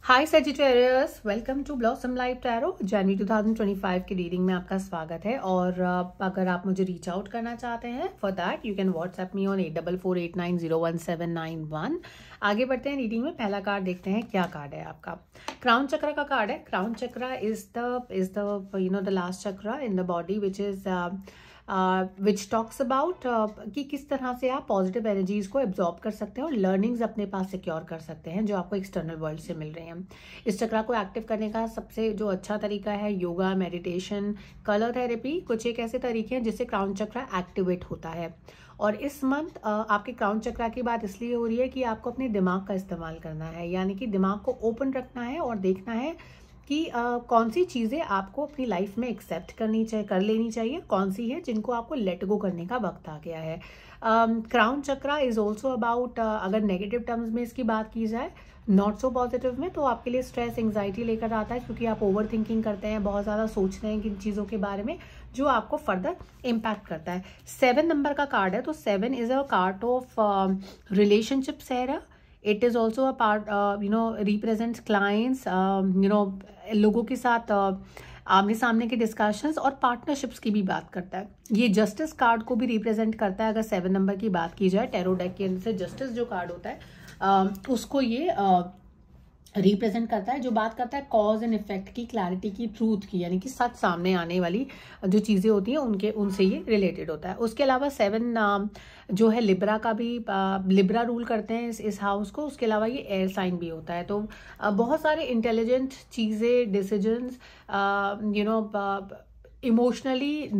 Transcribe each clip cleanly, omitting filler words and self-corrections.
Hi Sagittarius, welcome to blossom life tarot. जनवरी 2025 की reading में आपका स्वागत है। और अगर आप मुझे रीच आउट करना चाहते हैं for that you can WhatsApp me on 8448901791। आगे बढ़ते हैं रीडिंग में। पहला कार्ड देखते हैं, क्या कार्ड है आपका। क्राउन चक्र का कार्ड है। क्राउन चक्र इज द लास्ट चक्र in the body which talks about कि किस तरह से आप पॉजिटिव एनर्जीज को एब्जॉर्ब कर सकते हैं और लर्निंग्स अपने पास सिक्योर कर सकते हैं जो आपको एक्सटर्नल वर्ल्ड से मिल रहे हैं। इस चक्र को एक्टिव करने का सबसे जो अच्छा तरीका है योगा, मेडिटेशन, कलर थेरेपी, कुछ एक ऐसे तरीके हैं जिससे क्राउन चक्र एक्टिवेट होता है। और इस मंथ आपके क्राउन चक्र की बात इसलिए हो रही है कि आपको अपने दिमाग का इस्तेमाल करना है, यानी कि दिमाग को ओपन रखना है और देखना है कि कौन सी चीज़ें आपको अपनी लाइफ में एक्सेप्ट कर लेनी चाहिए, कौन सी है जिनको आपको लेट गो करने का वक्त आ गया है। क्राउन चक्र इज ऑल्सो अबाउट, अगर नेगेटिव टर्म्स में इसकी बात की जाए, नॉट सो पॉजिटिव में, तो आपके लिए स्ट्रेस, एंग्जाइटी लेकर आता है, क्योंकि आप ओवर थिंकिंग करते हैं, बहुत ज़्यादा सोच रहे हैं किन चीज़ों के बारे में जो आपको फर्दर इम्पैक्ट करता है। 7 नंबर का कार्ड है, तो 7 is a card of relationships है। It is also a part, represents clients, लोगों के साथ आमने सामने के डिस्कशंस और पार्टनरशिप्स की भी बात करता है। ये जस्टिस कार्ड को भी रिप्रेजेंट करता है। अगर 7 नंबर की बात की जाए, टैरो डेक के अंदर से जस्टिस जो कार्ड होता है उसको ये रिप्रेजेंट करता है, जो बात करता है कॉज एंड इफेक्ट की, क्लैरिटी की, ट्रूथ की, यानी कि सच सामने आने वाली जो चीज़ें होती हैं उनसे ये रिलेटेड होता है। उसके अलावा 7 जो है लिब्रा का भी, लिब्रा रूल करते हैं इस हाउस को। उसके अलावा ये एयर साइन भी होता है। तो बहुत सारे इंटेलिजेंट चीज़ें, decisions, emotionally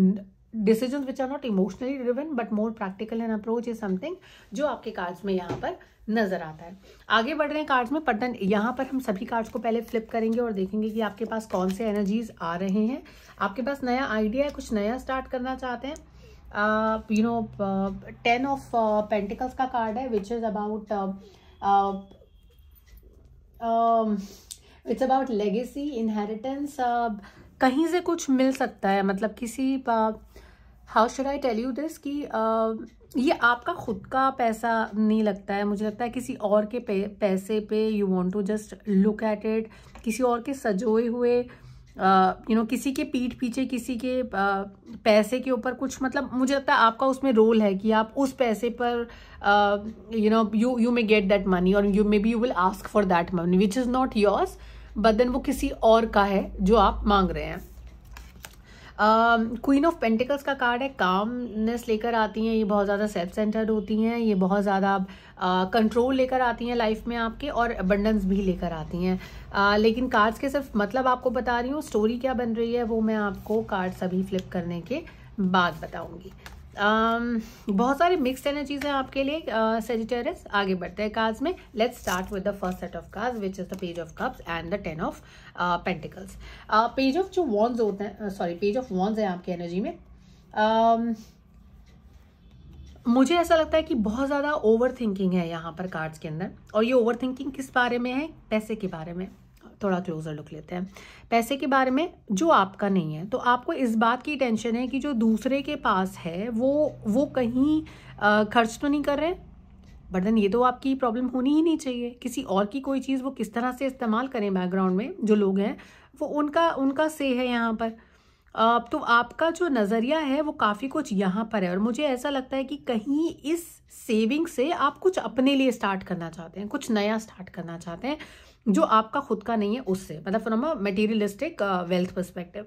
decisions which are not emotionally driven but more practical and approach is something जो आपके कार्ड्स में यहाँ पर नजर आता है। आगे बढ़ रहे हैं कार्ड्स में। पटन यहाँ पर हम सभी कार्ड्स को पहले फ्लिप करेंगे और देखेंगे कि आपके पास कौन से एनर्जीज आ रहे हैं। आपके पास नया आइडिया है, कुछ नया स्टार्ट करना चाहते हैं। 10 ऑफ पेंटिकल्स का कार्ड है which is about its about legacy, inheritance. कहीं से कुछ मिल सकता है, मतलब किसी how should I tell you this कि ये आपका खुद का पैसा नहीं लगता है, मुझे लगता है किसी और के पैसे पे you want to just look at it, किसी और के सजोए हुए किसी के पीठ पीछे किसी के पैसे के ऊपर कुछ, मतलब मुझे लगता है आपका उसमें रोल है कि आप उस पैसे पर you may get that money और may be you will ask for that money which is not yours, but then वो किसी और का है जो आप मांग रहे हैं। क्वीन ऑफ पेंटिकल्स का कार्ड है। कामनेस लेकर आती हैं, ये बहुत ज़्यादा सेल्फ सेंटर्ड होती हैं, ये बहुत ज़्यादा कंट्रोल लेकर आती हैं लाइफ में आपके, और अबंडेंस भी लेकर आती हैं। लेकिन कार्ड्स के सिर्फ मतलब आपको बता रही हूँ, स्टोरी क्या बन रही है वो मैं आपको कार्ड सभी फ्लिप करने के बाद बताऊंगी। बहुत सारे मिक्स्ड एनर्जीज हैं आपके लिए सेजिटेरियस। आगे बढ़ते हैं कार्ड्स में। Let's start with the first set of cards which is the page of cups and the 10 of pentacles. Page of जो वॉन्ड्स होते हैं, पेज ऑफ वॉन्ड्स है आपकी एनर्जी में। मुझे ऐसा लगता है कि बहुत ज़्यादा ओवर थिंकिंग है यहाँ पर कार्ड्स के अंदर, और ये ओवर थिंकिंग किस बारे में है? पैसे के बारे में। थोड़ा क्लोजर लुक लेते हैं। पैसे के बारे में जो आपका नहीं है, तो आपको इस बात की टेंशन है कि जो दूसरे के पास है वो कहीं खर्च तो नहीं कर रहे, बट देन ये तो आपकी प्रॉब्लम होनी ही नहीं चाहिए। किसी और की कोई चीज़ वो किस तरह से इस्तेमाल करें बैकग्राउंड में जो लोग हैं, वो उनका से है यहाँ पर। तो आपका जो नज़रिया है वो काफ़ी कुछ यहाँ पर है, और मुझे ऐसा लगता है कि कहीं इस सेविंग से आप कुछ अपने लिए स्टार्ट करना चाहते हैं, कुछ नया स्टार्ट करना चाहते हैं जो आपका खुद का नहीं है उससे, मतलब from a materialistic wealth perspective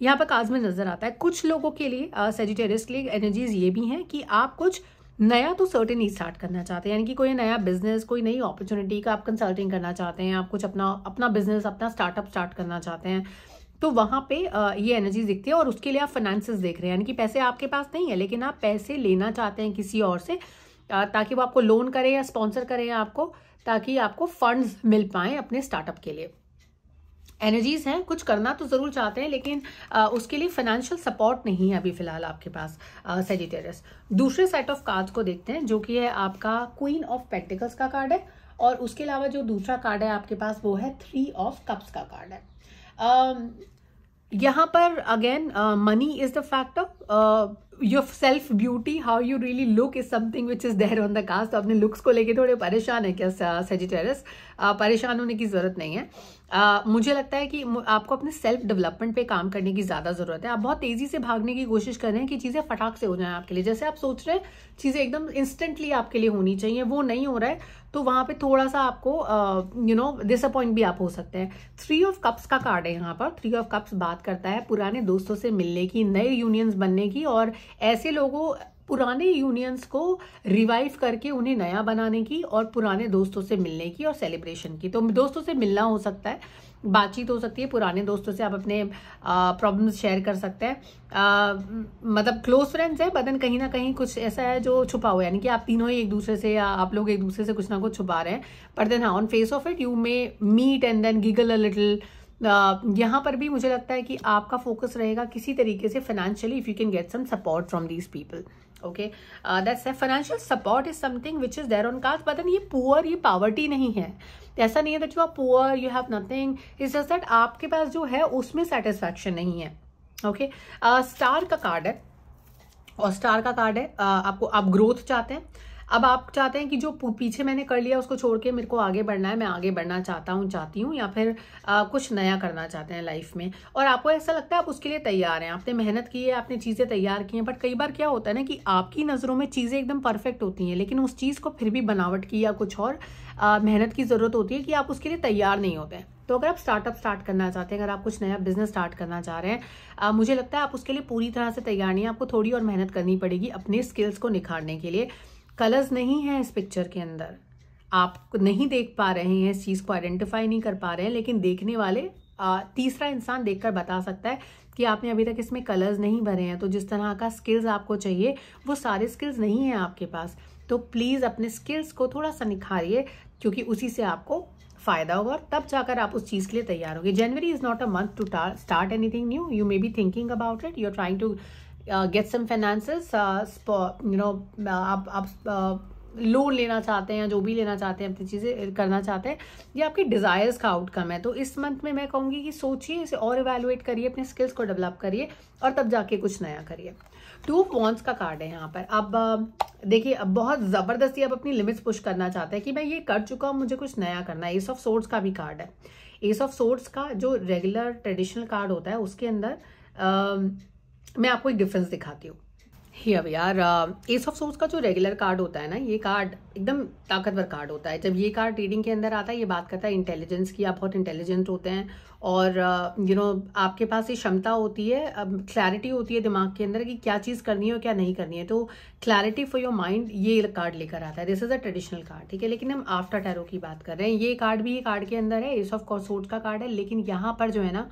यहाँ पर कार्ड्स में नजर आता है। कुछ लोगों के लिए सेजिटेरियस के लिए एनर्जीज ये भी हैं कि आप कुछ नया तो सर्टेनली स्टार्ट करना चाहते हैं, यानी कि कोई नया बिजनेस, कोई नई अपॉर्चुनिटी का आप कंसल्टिंग करना चाहते हैं, आप कुछ अपना बिजनेस, अपना स्टार्टअप स्टार्ट करना चाहते हैं, तो वहाँ पे ये एनर्जी दिखती है। और उसके लिए आप फाइनेंसेस देख रहे हैं, यानी कि पैसे आपके पास नहीं है लेकिन आप पैसे लेना चाहते हैं किसी और से, ताकि वो आपको लोन करे या स्पॉन्सर करे आपको, ताकि आपको फंड्स मिल पाएं अपने स्टार्टअप के लिए। एनर्जीज हैं, कुछ करना तो जरूर चाहते हैं लेकिन उसके लिए फाइनेंशियल सपोर्ट नहीं है अभी फिलहाल आपके पास सेजिटेरियस। दूसरे सेट ऑफ कार्ड्स को देखते हैं जो कि है आपका क्वीन ऑफ पेंटिकल्स का कार्ड है, और उसके अलावा जो दूसरा कार्ड है आपके पास वो है 3 ऑफ कप्स का कार्ड है। यहाँ पर again money is the factor your self beauty, how you really look is something which is there on the card. तो अपने लुक्स को लेके थोड़े परेशान है क्या सेजिटेरियस? परेशान होने की जरूरत नहीं है। मुझे लगता है कि आपको अपने सेल्फ डेवलपमेंट पे काम करने की ज़्यादा ज़रूरत है। आप बहुत तेज़ी से भागने की कोशिश कर रहे हैं कि चीज़ें फटाक से हो जाएं आपके लिए। जैसे आप सोच रहे हैं चीज़ें एकदम इंस्टेंटली आपके लिए होनी चाहिए, वो नहीं हो रहा है, तो वहाँ पे थोड़ा सा आपको डिसअपॉइंट भी आप हो सकते हैं। 3 ऑफ कप्स का कार्ड है यहाँ पर। 3 ऑफ कप्स बात करता है पुराने दोस्तों से मिलने की, नए यूनियंस बनने की, और ऐसे लोगों पुराने यूनियंस को रिवाइव करके उन्हें नया बनाने की, और पुराने दोस्तों से मिलने की और सेलिब्रेशन की। तो दोस्तों से मिलना हो सकता है, बातचीत हो सकती है, पुराने दोस्तों से आप अपने प्रॉब्लम्स शेयर कर सकते हैं। मतलब क्लोज फ्रेंड्स है, बदन कहीं ना कहीं कुछ ऐसा है जो छुपा हुआ है, यानी कि आप तीनों ही एक दूसरे से, या आप लोग एक दूसरे से कुछ ना कुछ छुपा रहे हैं। पर then on face of it you may meet and then giggle a little. यहाँ पर भी मुझे लगता है कि आपका फोकस रहेगा किसी तरीके से financially, if you can get some support from these people. Okay, that's financial support is something which is there on cards, but then ये पुअर, ये पॉवर्टी नहीं है। ऐसा नहीं है that you are poor, you have nothing, it's just that आपके पास जो है उसमें सेटिस्फैक्शन नहीं है। ओके, स्टार का कार्ड है, और स्टार का कार्ड है आपको, आप ग्रोथ चाहते हैं। अब आप चाहते हैं कि जो पीछे मैंने कर लिया उसको छोड़ के मेरे को आगे बढ़ना है, मैं आगे बढ़ना चाहता हूँ, चाहती हूँ, या फिर कुछ नया करना चाहते हैं लाइफ में, और आपको ऐसा लगता है आप उसके लिए तैयार हैं, आपने मेहनत की है, आपने चीज़ें तैयार की हैं। बट कई बार क्या होता है ना कि आपकी नज़रों में चीज़ें एकदम परफेक्ट होती हैं, लेकिन उस चीज़ को फिर भी बनावट की या कुछ और मेहनत की ज़रूरत होती है कि आप उसके लिए तैयार नहीं होते हैं। तो अगर आप स्टार्ट करना चाहते हैं, अगर आप कुछ नया बिजनेस स्टार्ट करना चाह रहे हैं, मुझे लगता है आप उसके लिए पूरी तरह से तैयार नहीं है। आपको थोड़ी और मेहनत करनी पड़ेगी अपने स्किल्स को निखारने के लिए। कलर्स नहीं है इस पिक्चर के अंदर, आप नहीं देख पा रहे हैं, इस चीज़ को आइडेंटिफाई नहीं कर पा रहे हैं, लेकिन देखने वाले तीसरा इंसान देखकर बता सकता है कि आपने अभी तक इसमें कलर्स नहीं भरे हैं। तो जिस तरह का स्किल्स आपको चाहिए वो सारे स्किल्स नहीं हैं आपके पास। तो प्लीज़ अपने स्किल्स को थोड़ा सा निखारिए, क्योंकि उसी से आपको फायदा होगा, और तब जाकर आप उस चीज़ के लिए तैयार होंगे। January is not a month to start anything new, you may be thinking about it, you are trying to get some finances, आप लोन लेना चाहते हैं, जो भी लेना चाहते हैं, अपनी चीज़ें करना चाहते हैं, ये आपकी डिज़ायर्स का आउटकम है। तो इस मंथ में मैं कहूँगी कि सोचिए, इसे और इवैल्यूएट करिए, अपने स्किल्स को डेवलप करिए, और तब जाके कुछ नया करिए। 2 ऑफ वॉन्ड्स का कार्ड है यहाँ पर। अब देखिए, अब बहुत ज़बरदस्ती आप अपनी लिमिट्स पुश करना चाहते हैं कि मैं ये कर चुका हूँ, मुझे कुछ नया करना है। एस ऑफ सोर्ड्स का भी कार्ड है। एस ऑफ सोर्ड्स का जो रेगुलर ट्रेडिशनल कार्ड होता है उसके अंदर मैं आपको एक डिफरेंस दिखाती हूँ। Here we are. Ace of swords का जो रेगुलर कार्ड होता है ना, ये कार्ड एकदम ताकतवर कार्ड होता है। जब ये कार्ड रीडिंग के अंदर आता है, ये बात करता है इंटेलिजेंस की। आप बहुत इंटेलिजेंट होते हैं, और आपके पास ये क्षमता होती है, क्लैरिटी होती है दिमाग के अंदर कि क्या चीज़ करनी है और क्या नहीं करनी है। तो क्लैरिटी फॉर योर माइंड ये कार्ड लेकर आता है। This is a traditional card, ठीक है। लेकिन हम आफ्टर टैरो की बात कर रहे हैं। ये कार्ड भी ये कार्ड के अंदर है, एस ऑफ सोर्ड्स का कार्ड है, लेकिन यहाँ पर जो है ना,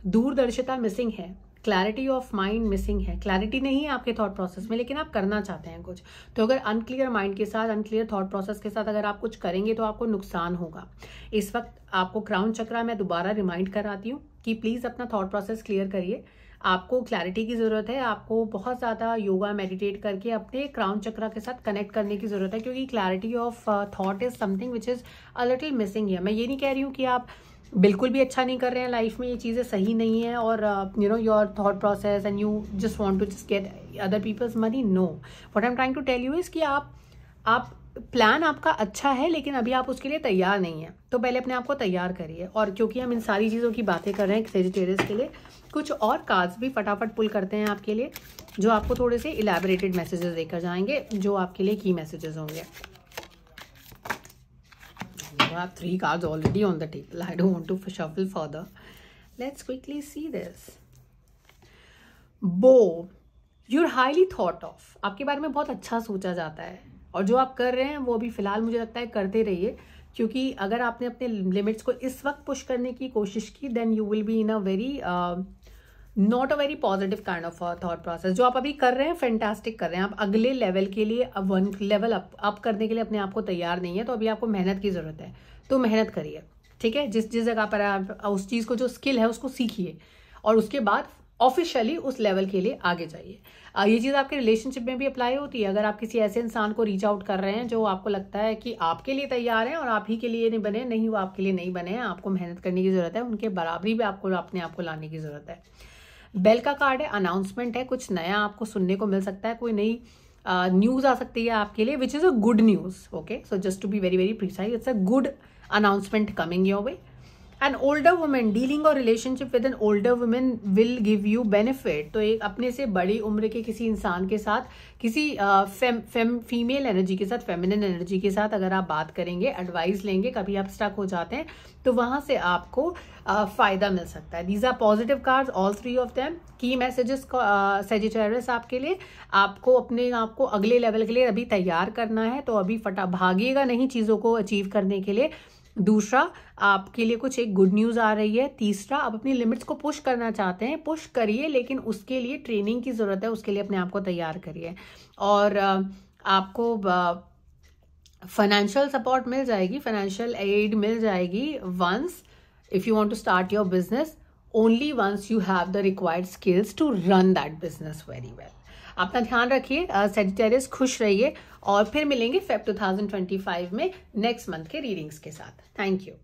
दूरदर्शिता मिसिंग है, क्लैरिटी ऑफ माइंड मिसिंग है। क्लैरिटी नहीं है आपके थॉट प्रोसेस में, लेकिन आप करना चाहते हैं कुछ। तो अगर अनक्लियर माइंड के साथ, अनक्लियर थॉट प्रोसेस के साथ अगर आप कुछ करेंगे तो आपको नुकसान होगा। इस वक्त आपको क्राउन चक्रा मैं दोबारा रिमाइंड कराती हूँ कि प्लीज़ अपना थॉट प्रोसेस क्लियर करिए। आपको क्लैरिटी की ज़रूरत है, आपको बहुत ज़्यादा योगा मेडिटेट करके अपने क्राउन चक्रा के साथ कनेक्ट करने की ज़रूरत है, क्योंकि clarity of thought is something which is a little missing है। मैं ये नहीं कह रही हूँ कि आप बिल्कुल भी अच्छा नहीं कर रहे हैं लाइफ में, ये चीज़ें सही नहीं है, और your thought process and you just want to just get other people's money. No, what I am trying to tell you is कि आप प्लान आपका अच्छा है, लेकिन अभी आप उसके लिए तैयार नहीं है। तो पहले अपने आप को तैयार करिए। और क्योंकि हम इन सारी चीज़ों की बातें कर रहे हैं सेजिटेरियस के लिए, कुछ और कार्ड्स भी फटाफट पुल करते हैं आपके लिए, जो आपको थोड़े से इलेबोरेटेड मैसेजेस देकर जाएंगे, जो आपके लिए की मैसेजेस होंगे। I have 3 cards already on the table. I don't want to shuffle further. Let's quickly see this. Bow. You're highly thought of. आपके बारे में बहुत अच्छा सोचा जाता है, और जो आप कर रहे हैं वो अभी फिलहाल मुझे लगता है करते रहिए, क्योंकि अगर आपने अपने लिमिट्स को इस वक्त पुश करने की कोशिश की, then you will be in a very not a very positive kind of thought process. जो आप अभी कर रहे हैं फैंटास्टिक कर रहे हैं, आप अगले लेवल के लिए, अब 1 लेवल अप करने के लिए अपने आप को तैयार नहीं है। तो अभी आपको मेहनत की ज़रूरत है, तो मेहनत करिए, ठीक है। जिस जगह पर आप उस चीज़ को, जो स्किल है उसको सीखिए, और उसके बाद ऑफिशियली उस लेवल के लिए आगे जाइए। ये चीज़ आपके रिलेशनशिप में भी अप्लाई होती है। अगर आप किसी ऐसे इंसान को रीच आउट कर रहे हैं जो आपको लगता है कि आपके लिए तैयार है और आप ही के लिए नहीं बने, नहीं, वो आपके लिए नहीं बने हैं, आपको मेहनत करने की ज़रूरत है, उनके बराबरी भी आपको अपने आप को लाने की ज़रूरत है। बेल का कार्ड है, अनाउंसमेंट है, कुछ नया आपको सुनने को मिल सकता है, कोई नई न्यूज आ सकती है आपके लिए, which is a good news. Okay, so just to be very very precise, it's a good announcement coming your way. An older woman, dealing or relationship with an older woman will give you benefit. तो एक अपने से बड़ी उम्र के किसी इंसान के साथ, किसी फीमेल एनर्जी के साथ, फेमिनिन एनर्जी के साथ अगर आप बात करेंगे, एडवाइस लेंगे, कभी आप स्टक हो जाते हैं तो वहां से आपको फायदा मिल सकता है. These are positive cards, all 3 of them. Key messages Sagittarius आपके लिए, आपको अपने आप को अगले लेवल के लिए अभी तैयार करना है, तो अभी भागिएगा नहीं चीजों को अचीव करने के लिए. दूसरा, आपके लिए कुछ एक गुड न्यूज आ रही है. तीसरा, आप अपनी लिमिट्स को पुश करना चाहते हैं, पुश करिए, लेकिन उसके लिए ट्रेनिंग की जरूरत है, उसके लिए अपने आप को तैयार करिए. और आपको फाइनेंशियल सपोर्ट मिल जाएगी, फाइनेंशियल एड मिल जाएगी once if you want to start your business, only once you have the required skills to run that business very well. अपना ध्यान रखिए, सेजिटेरियस, खुश रहिए, और फिर मिलेंगे फेब 2025 में नेक्स्ट मंथ के रीडिंग्स के साथ. Thank you.